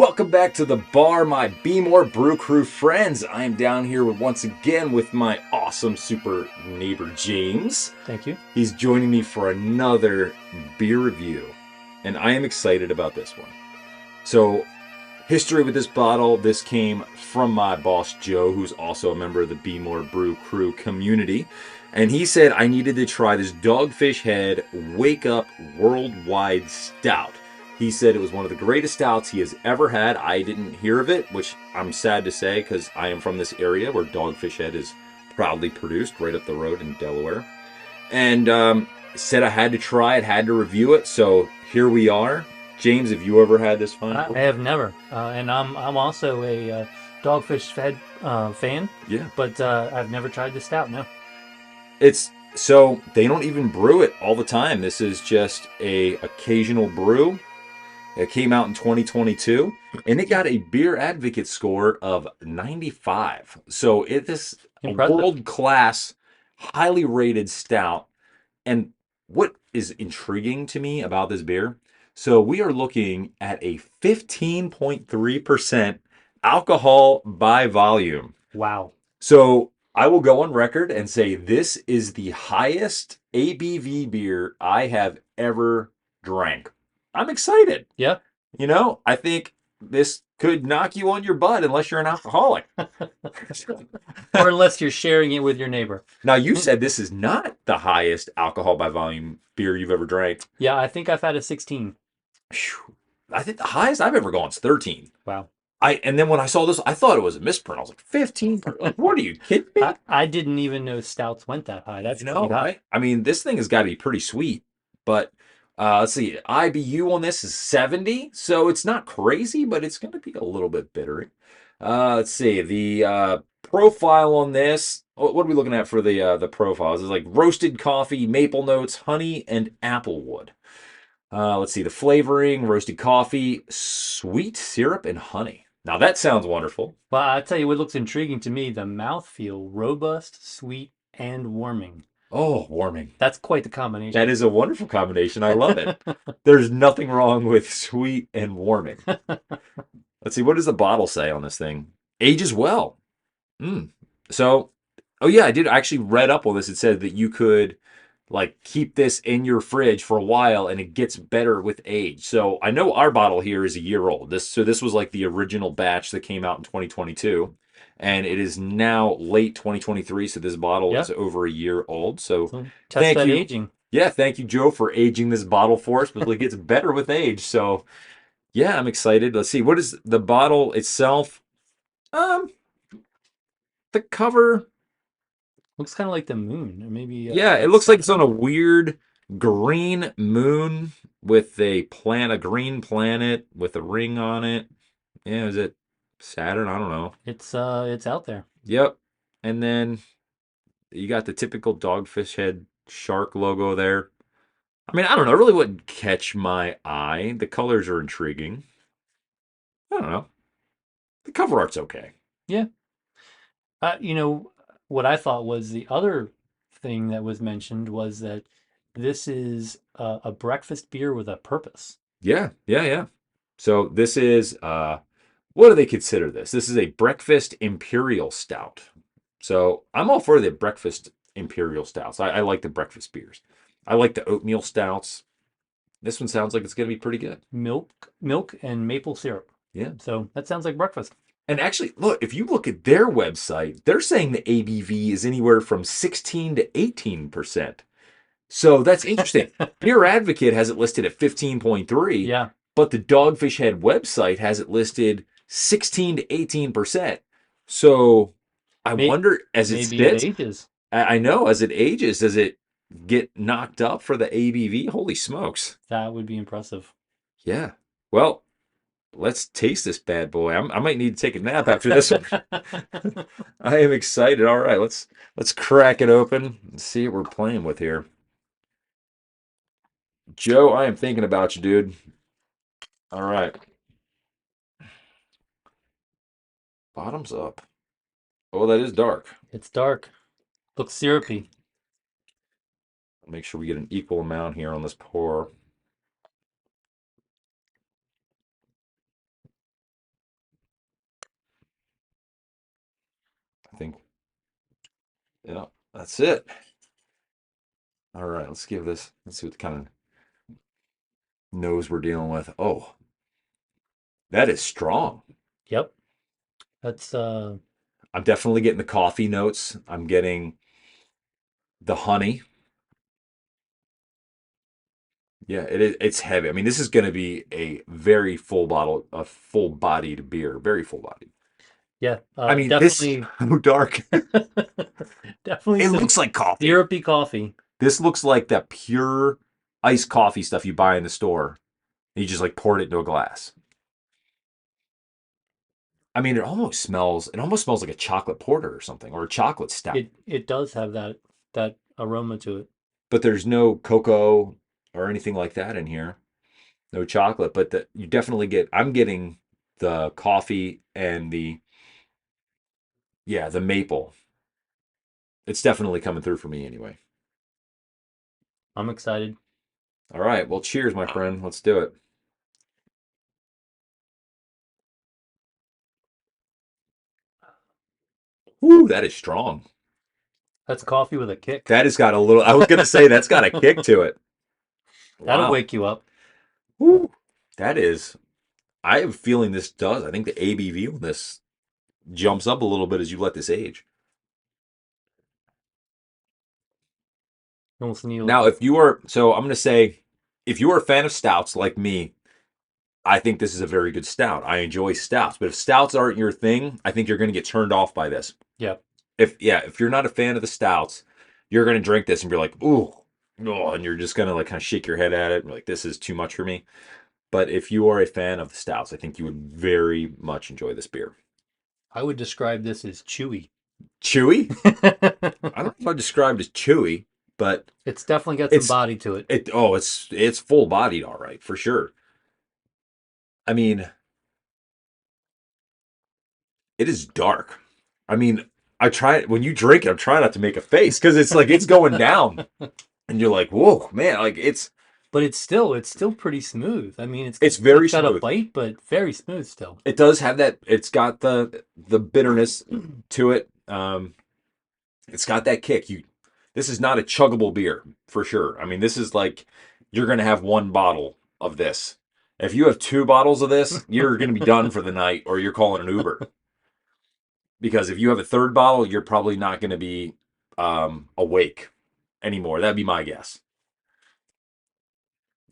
Welcome back to the bar, my BMore Brew Crew friends. I am down here once again with my awesome super neighbor James. Thank you. He's joining me for another beer review, and I am excited about this one. So, history with this bottle, this came from my boss Joe, who's also a member of the BMore Brew Crew community. And he said I needed to try this Dogfish Head Wake Up Worldwide Stout. He said it was one of the greatest stouts he has ever had. I didn't hear of it, which I'm sad to say because I am from this area where Dogfish Head is proudly produced right up the road in Delaware. And said I had to try it, had to review it. So here we are. James, have you ever had this fun? I have never, and I'm also a Dogfish Head fan. Yeah, but I've never tried the stout. No. It's so they don't even brew it all the time. This is just a occasional brew. It came out in 2022, and it got a Beer Advocate score of 95. So it is a world-class, highly rated stout. And what is intriguing to me about this beer, so we are looking at a 15.3% alcohol by volume. Wow. So I will go on record and say this is the highest ABV beer I have ever drank. I'm excited. Yeah. You know, I think this could knock you on your butt unless you're an alcoholic. Or unless you're sharing it with your neighbor. Now, you said this is not the highest alcohol by volume beer you've ever drank. Yeah, I think I've had a 16. I think the highest I've ever gone is 13. Wow. And then when I saw this, I thought it was a misprint. I was like, 15? Like, what are you kidding me? I didn't even know stouts went that high. That's right? I mean, this thing has got to be pretty sweet. But let's see, IBU on this is 70, so it's not crazy, but it's going to be a little bit bittery. Let's see, the profile on this. What are we looking at for the profiles? It's like roasted coffee, maple notes, honey, and applewood. Let's see, the flavoring: roasted coffee, sweet syrup, and honey. Now that sounds wonderful. Well, I'll tell you what looks intriguing to me: the mouthfeel, robust, sweet, and warming. Oh, warming. That's quite the combination. That is a wonderful combination. I love it. There's nothing wrong with sweet and warming. Let's see, what does the bottle say on this thing? Ages well. So, oh yeah, I did actually read up on this. It said that you could like keep this in your fridge for a while and it gets better with age. So I know our bottle here is a year old. This was like the original batch that came out in 2022. And it is now late 2023, so this bottle is over a year old. So thank you. Aging. Yeah, thank you, Joe, for aging this bottle for us, but it gets better with age. So, yeah, I'm excited. Let's see, what is the bottle itself? The cover looks kind of like the moon, or maybe. Yeah, it looks like it's on a weird green moon with a green planet with a ring on it. Yeah, is it Saturn? I don't know. It's out there. Yep. And then you got the typical Dogfish Head shark logo there. I mean, I don't know. It really wouldn't catch my eye. The colors are intriguing. I don't know. The cover art's okay. Yeah. You know, what I thought was the other thing that was mentioned was that this is a breakfast beer with a purpose. Yeah. So this is what do they consider this? This is a breakfast imperial stout. So I'm all for the breakfast imperial stouts. I like the breakfast beers. I like the oatmeal stouts. This one sounds like it's going to be pretty good. Milk and maple syrup. Yeah. So that sounds like breakfast. And actually, look, if you look at their website, they're saying the ABV is anywhere from 16 to 18%. So that's interesting. Beer Advocate has it listed at 15.3. Yeah. But the Dogfish Head website has it listed 16 to 18%. So I wonder as it ages. I know as it ages, does it get knocked up for the ABV? Holy smokes. That would be impressive. Yeah. Well, let's taste this bad boy. I might need to take a nap after this one. I am excited. All right, let's crack it open and see what we're playing with here. Joe, I am thinking about you, dude. All right. Bottoms up. Oh, that is dark. It's dark. Looks syrupy. Make sure we get an equal amount here on this pour. think, yeah, that's it. All right, let's give this, let's see what kind of nose we're dealing with. Oh, that is strong. Yep. That's I'm definitely getting the coffee notes. I'm getting the honey. Yeah, it's heavy. I mean, this is going to be a very full bottle, a full-bodied beer, very full-bodied. yeah, I mean, this is definitely so dark. definitely It some looks like coffee. syrupy coffee. This looks like that pure iced coffee stuff you buy in the store. And you just like pour it into a glass. I mean, it almost smells like a chocolate porter or something, or a chocolate stout. It does have that aroma to it. But there's no cocoa or anything like that in here. No chocolate, but you definitely get. I'm getting the coffee and the maple. It's definitely coming through for me anyway. I'm excited. All right, well, cheers, my friend. Let's do it. Ooh, that is strong. That's coffee with a kick. That has got a little. I was gonna say that's got a kick to it. That'll Wow. wake you up. Ooh, that is. I have a feeling this does. I think the ABV on this jumps up a little bit as you let this age. You almost need a Now, little. if you are, so I'm going to say, if you are a fan of stouts like me, I think this is a very good stout. I enjoy stouts, but if stouts aren't your thing, I think you're going to get turned off by this. Yeah. If you're not a fan of the stouts, you're going to drink this and be like, ooh, oh, and you're just going to like kind of shake your head at it and be like, this is too much for me. But if you are a fan of the stouts, I think you would very much enjoy this beer. I would describe this as chewy. Chewy? I don't know if I'd describe it as chewy, but It's definitely got some it's body to it. it's full bodied, all right, for sure. I mean, it is dark. I mean, I try when you drink it, I'm trying not to make a face because it's like it's going down, and you're like, whoa, man, like But it's still pretty smooth. I mean, it's very it's got a smooth. bite, but very smooth still. It does have that. It's got the bitterness to it. It's got that kick. This is not a chuggable beer for sure. I mean, this is like you're gonna have one bottle of this. If you have two bottles of this, you're gonna be done for the night, or you're calling an Uber. Because if you have a third bottle, you're probably not gonna be awake anymore. That'd be my guess.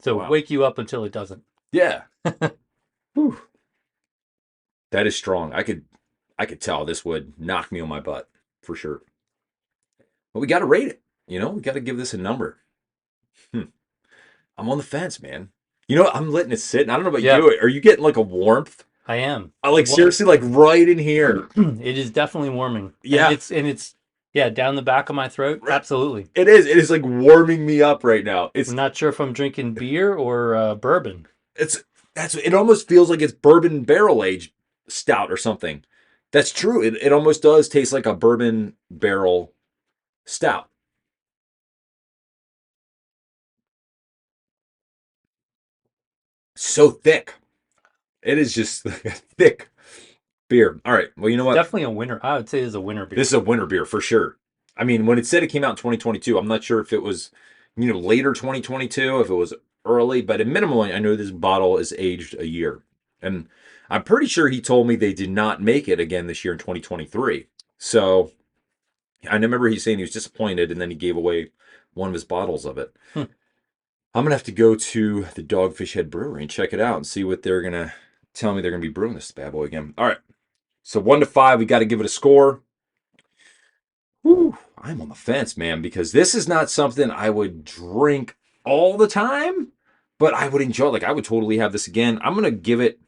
So Wow. wake you up until it doesn't. Yeah. Whew. That is strong. I could tell this would knock me on my butt for sure. But we got to rate it. We got to give this a number. Hmm. I'm on the fence, man. I'm letting it sit. And I don't know about Yeah. you. Are you getting like a warmth? I am. I like seriously like right in here. It is definitely warming. Yeah. And it's yeah, down the back of my throat. Right. Absolutely. It is. It is like warming me up right now. I'm not sure if I'm drinking beer or bourbon. It almost feels like it's bourbon barrel aged stout or something. That's true. It almost does taste like a bourbon barrel stout. So thick. It is just like a thick beer. All right. Well, you know what? Definitely a winner. I would say this is a winner beer. This is a winter beer for sure. I mean, when it said it came out in 2022, I'm not sure if it was, later 2022, if it was early, but at minimum, I know this bottle is aged a year. And I'm pretty sure he told me they did not make it again this year in 2023. So I remember he saying he was disappointed and then he gave away one of his bottles of it. I'm going to have to go to the Dogfish Head Brewery and check it out and see what they're going to tell me they're going to be brewing this bad boy again. All right. So 1 to 5, we got to give it a score. Whew, I'm on the fence, man, because this is not something I would drink all the time, but I would enjoy. Like, I would totally have this again. I'm going to give it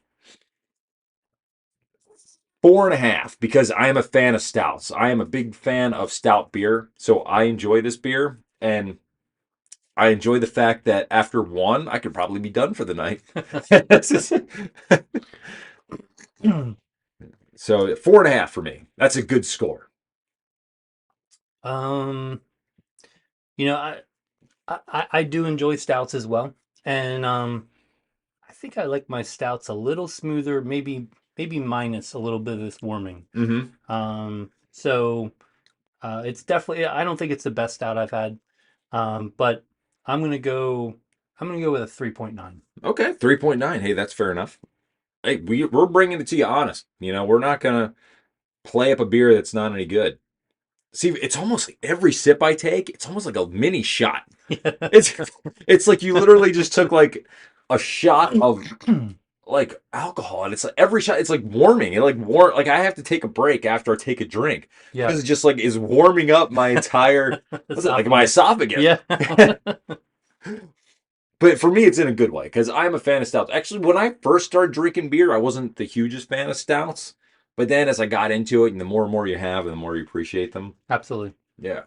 4.5 because I am a fan of stouts. I am a big fan of stout beer, so I enjoy this beer. And I enjoy the fact that after one, I could probably be done for the night. So 4.5 for me. That's a good score. Um, I do enjoy stouts as well, and I think I like my stouts a little smoother, maybe minus a little bit of this warming. Mm-hmm. So it's definitely, I don't think it's the best stout I've had. But I'm gonna go with a 3.9. Okay, 3.9. Hey, that's fair enough. Hey, we're bringing it to you honest. We're not gonna play up a beer that's not any good. See, it's almost like every sip I take, it's almost like a mini shot. It's it's like you literally just took like a shot of like alcohol, and it's like every shot, it's like warming. It like like I have to take a break after I take a drink Yeah. because it just like is warming up my entire what's it like my esophagus. Yeah. But for me, it's in a good way because I'm a fan of stouts. Actually, when I first started drinking beer, I wasn't the hugest fan of stouts. But then as I got into it, and the more you have, and the more you appreciate them. Absolutely. Yeah.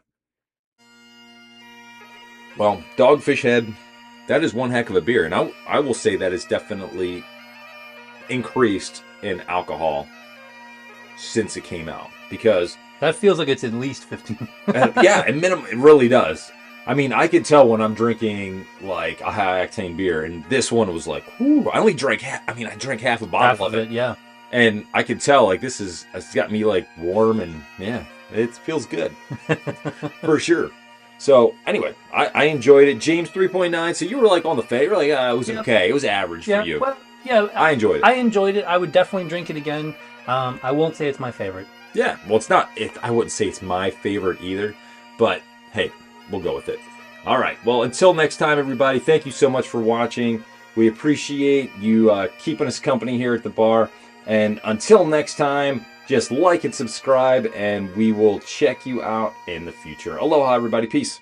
Well, Dogfish Head, that is one heck of a beer. And I will say that it's definitely increased in alcohol since it came out. Because that feels like it's at least 15. yeah, it really does. I mean, I can tell when I'm drinking like a high octane beer, and this one was like, whew, I only drank half. I mean, I drank half a bottle of it. Yeah. And I could tell like it's got me like warm, and yeah, it feels good for sure. So anyway, I enjoyed it. James 3.9. So you were like on the fade. You're like, it was okay. It was average for you. Well, yeah, I enjoyed it. I enjoyed it. I would definitely drink it again. I won't say it's my favorite. Yeah, well, it's not. I wouldn't say it's my favorite either, but hey, we'll go with it. All right. Well, until next time, everybody, thank you so much for watching. We appreciate you keeping us company here at the bar. And until next time, just like and subscribe, and we will check you out in the future. Aloha, everybody. Peace.